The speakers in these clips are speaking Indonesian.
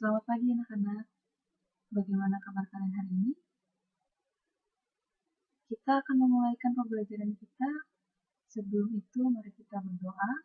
Selamat pagi anak-anak. Bagaimana kabar kalian hari ini? Kita akan memulaikan pembelajaran kita. Sebelum itu, mari kita berdoa.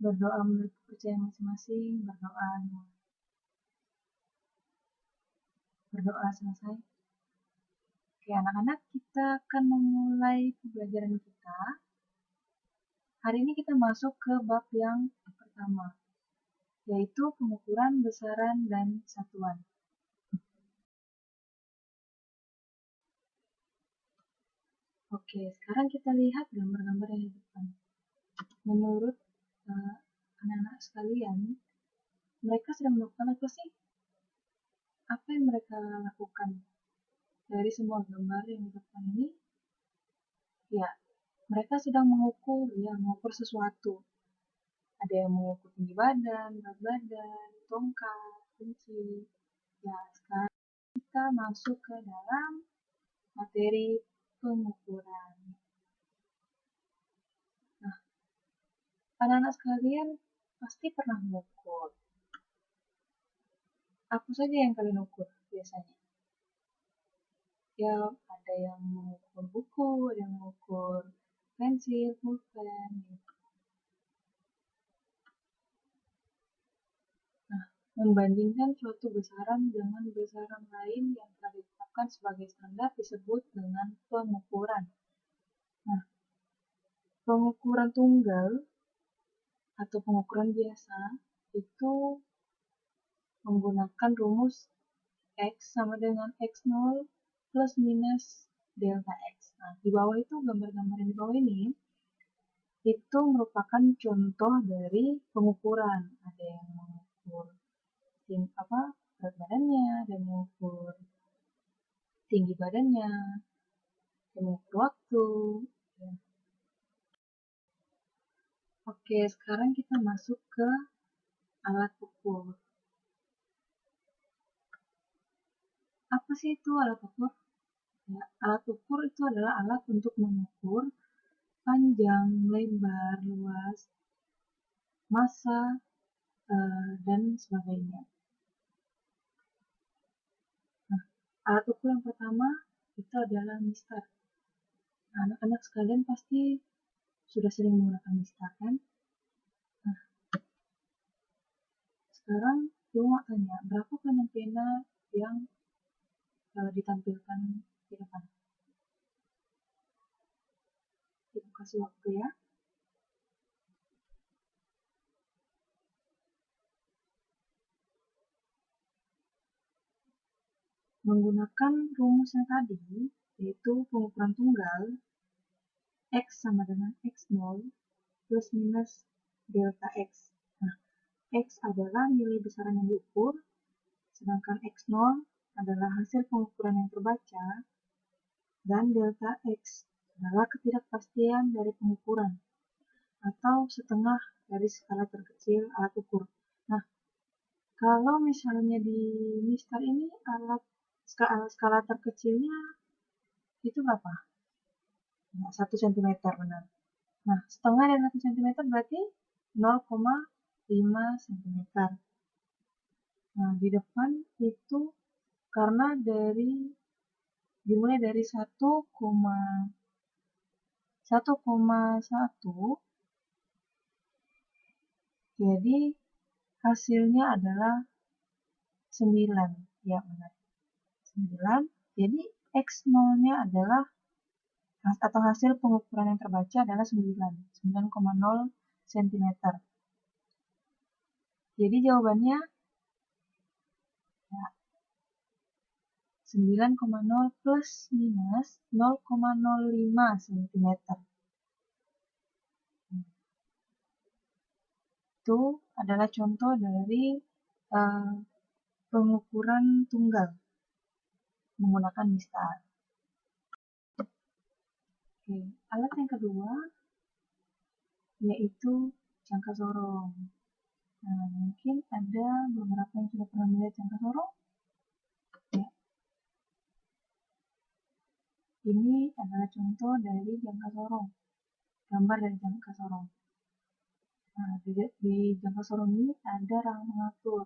Berdoa menurut kepercayaan masing-masing. Berdoa selesai. Oke, anak-anak, kita akan memulai pembelajaran kita. Hari ini kita masuk ke bab yang pertama, yaitu pengukuran besaran dan satuan. Oke, sekarang kita lihat gambar-gambar yang di depan. Menurut anak-anak sekalian, mereka sedang melakukan apa sih? Apa yang mereka lakukan? Dari semua gambar yang di depan ini, ya, mereka sedang mengukur sesuatu. Ada yang mengukur tinggi badan, berat badan, tongkat, kunci. Ya, sekarang kita masuk ke dalam materi pengukuran. Nah, anak-anak sekalian pasti pernah mengukur. Apa saja yang kalian ukur biasanya? Ya, ada yang mengukur buku, ada yang mengukur pensil, pulpen, gitu. Nah, membandingkan suatu besaran dengan besaran lain yang telah ditetapkan sebagai standar disebut dengan pengukuran. Nah, pengukuran tunggal atau pengukuran biasa itu menggunakan rumus X sama dengan X0 plus minus delta X. Nah, di bawah itu, gambar-gambar yang di bawah ini, itu merupakan contoh dari pengukuran. Ada yang mengukur berat badannya, ada yang mengukur tinggi badannya, ada yang mengukur waktu. Ya. Oke, sekarang kita masuk ke alat ukur. Apa sih itu alat ukur? Ya, alat ukur itu adalah alat untuk mengukur panjang, lebar, luas, massa, dan sebagainya. Nah, alat ukur yang pertama itu adalah mistar. Nah, anak-anak sekalian pasti sudah sering menggunakan mistar, kan? Nah, sekarang gue mau tanya, berapa panjang pena yang ditampilkan di depan? Ibu kasih waktu ya. Menggunakan rumus yang tadi, yaitu pengukuran tunggal, X sama dengan X0 plus minus delta X. Nah, X adalah nilai besaran yang diukur, sedangkan X0 adalah hasil pengukuran yang terbaca, dan delta X adalah ketidakpastian dari pengukuran, atau setengah dari skala terkecil alat ukur. Nah, kalau misalnya di mistar ini skala terkecilnya itu berapa? Nah, 1 cm, benar. Nah, setengah dari 1 cm berarti 0,5 cm. Nah, di depan itu karena dimulai dari 1,1, jadi hasilnya adalah 9. Ya, benar. 9. Jadi X0-nya adalah atau hasil pengukuran yang terbaca adalah 9,0 cm. Jadi jawabannya ya, 9,0 plus minus 0,05 cm. Itu adalah contoh dari pengukuran tunggal menggunakan mistar. Oke, alat yang kedua yaitu jangka sorong. Nah, mungkin ada beberapa yang sudah pernah melihat jangka sorong. Ya. Ini adalah contoh dari jangka sorong, gambar dari jangka sorong. Nah, di jangka sorong ini ada rangka mengatur.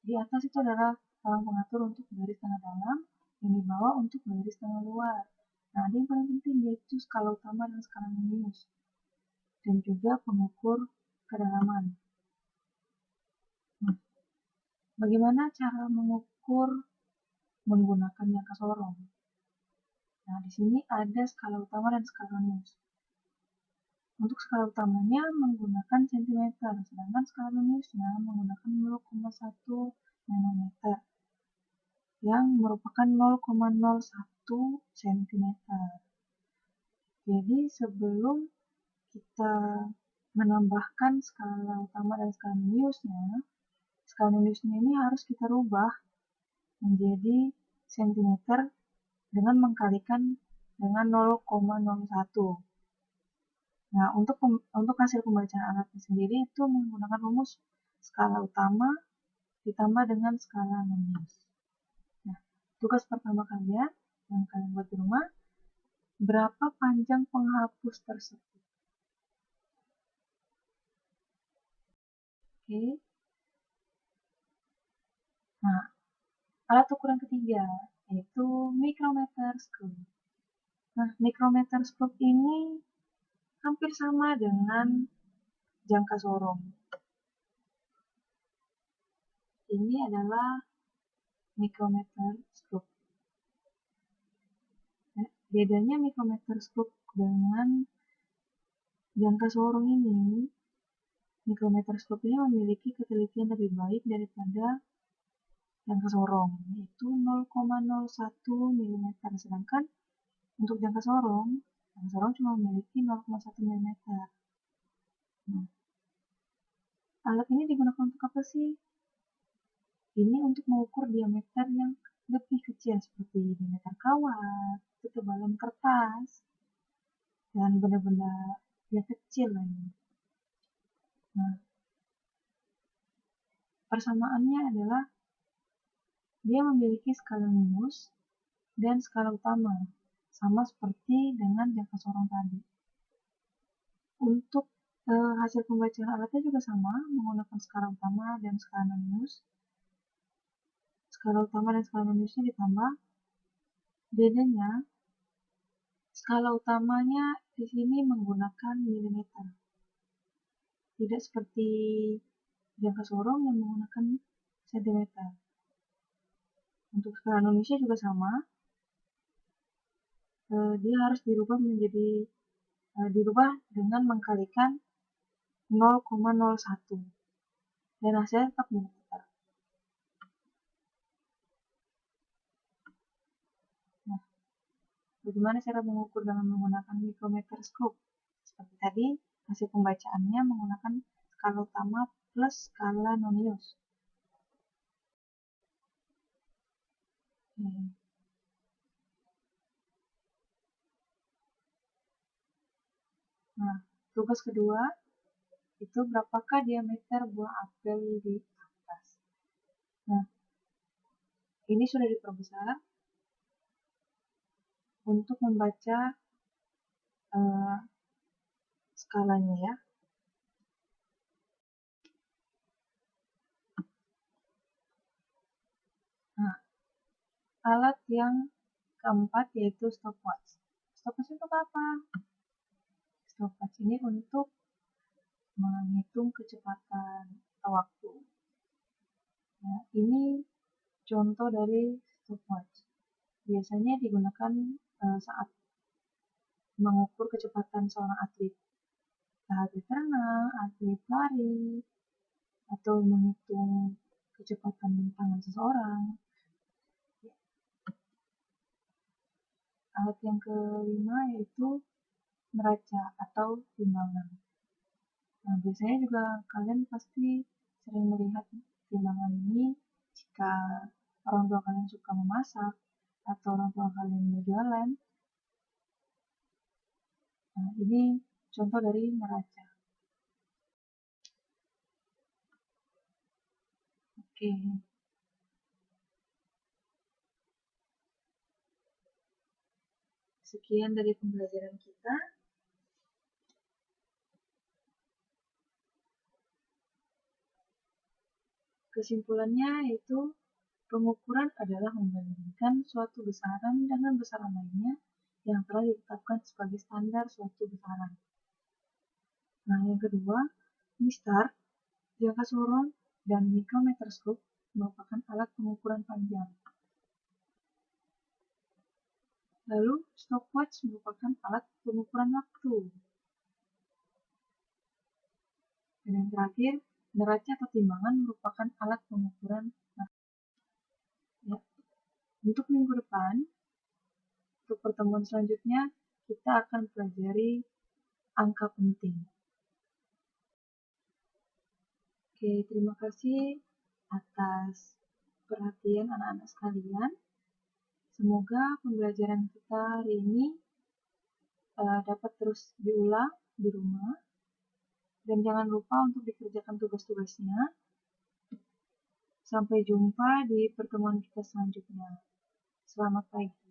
Di atas itu adalah pengatur untuk garis tengah dalam, yang di bawah untuk garis tengah luar. Nah, ada yang paling penting yaitu skala utama dan skala minus, dan juga pengukur kedalaman. Nah, bagaimana cara mengukur menggunakan jangka sorong? Nah, di sini ada skala utama dan skala minus. Untuk skala utamanya menggunakan cm, sedangkan skala minusnya menggunakan 0,1 nanometer, yang merupakan 0,01 cm. Jadi sebelum kita menambahkan skala utama dan skala minusnya ini harus kita rubah menjadi cm dengan mengkalikan dengan 0,01. Nah, untuk hasil pembacaan alatnya sendiri itu menggunakan rumus skala utama ditambah dengan skala minus. Nah, tugas pertama kalian yang kalian buat di rumah, berapa panjang penghapus tersebut? Oke. Nah, alat ukuran ketiga yaitu micrometer scope. Nah, micrometer scope ini hampir sama dengan jangka sorong. Ini adalah micrometer scope. Bedanya micrometer scope dengan jangka sorong ini, micrometer scope ini memiliki ketelitian lebih baik daripada jangka sorong, yaitu 0,01 mm, sedangkan untuk jangka sorong cuma memiliki 0,1 mm. Nah, alat ini digunakan untuk apa sih? Ini untuk mengukur diameter yang lebih kecil seperti diameter kawat, ketebalan kertas, dan benda-benda yang kecil lainnya. Nah, persamaannya adalah dia memiliki skala minus dan skala utama, sama seperti dengan jangka sorong tadi. Untuk hasil pembacaan alatnya juga sama, menggunakan skala utama dan skala minus. Skala utama dan skala minusnya ditambah. Bedanya, skala utamanya di sini menggunakan milimeter, tidak seperti jangka sorong yang menggunakan sentimeter. Untuk skala minusnya juga sama, dia harus dirubah dengan mengkalikan 0,01 dan hasilnya tetap milimeter. Nah, bagaimana cara mengukur dengan menggunakan micrometer scope? Seperti tadi, hasil pembacaannya menggunakan skala utama plus skala minus. Nah, tugas kedua itu berapakah diameter buah apel di atas. Nah, ini sudah diperbesar untuk membaca skalanya ya. Nah, alat yang keempat yaitu stopwatch. Stopwatch itu apa? Stopwatch ini untuk menghitung kecepatan atau waktu. Nah, ini contoh dari stopwatch. Biasanya digunakan saat mengukur kecepatan seorang atlet renang, atlet lari, atau menghitung kecepatan tangan seseorang. Alat yang kelima yaitu neraca atau timbangan. Nah, biasanya juga kalian pasti sering melihat timbangan ini jika orang tua kalian suka memasak atau orang tua kalian berjualan. Nah, ini contoh dari neraca. Oke. Sekian dari pembelajaran kita. Kesimpulannya yaitu pengukuran adalah membandingkan suatu besaran dengan besaran lainnya yang telah ditetapkan sebagai standar suatu besaran. Nah, yang kedua, MISTAR, jangka sorong, dan mikrometerskop merupakan alat pengukuran panjang. Lalu, stopwatch merupakan alat pengukuran waktu. Dan yang terakhir, neraca atau timbangan merupakan alat pengukuran waktu. Ya. Untuk minggu depan, untuk pertemuan selanjutnya, kita akan pelajari angka penting. Oke, terima kasih atas perhatian anak-anak sekalian. Semoga pembelajaran kita hari ini dapat terus diulang di rumah. Dan jangan lupa untuk dikerjakan tugas-tugasnya. Sampai jumpa di pertemuan kita selanjutnya. Selamat pagi.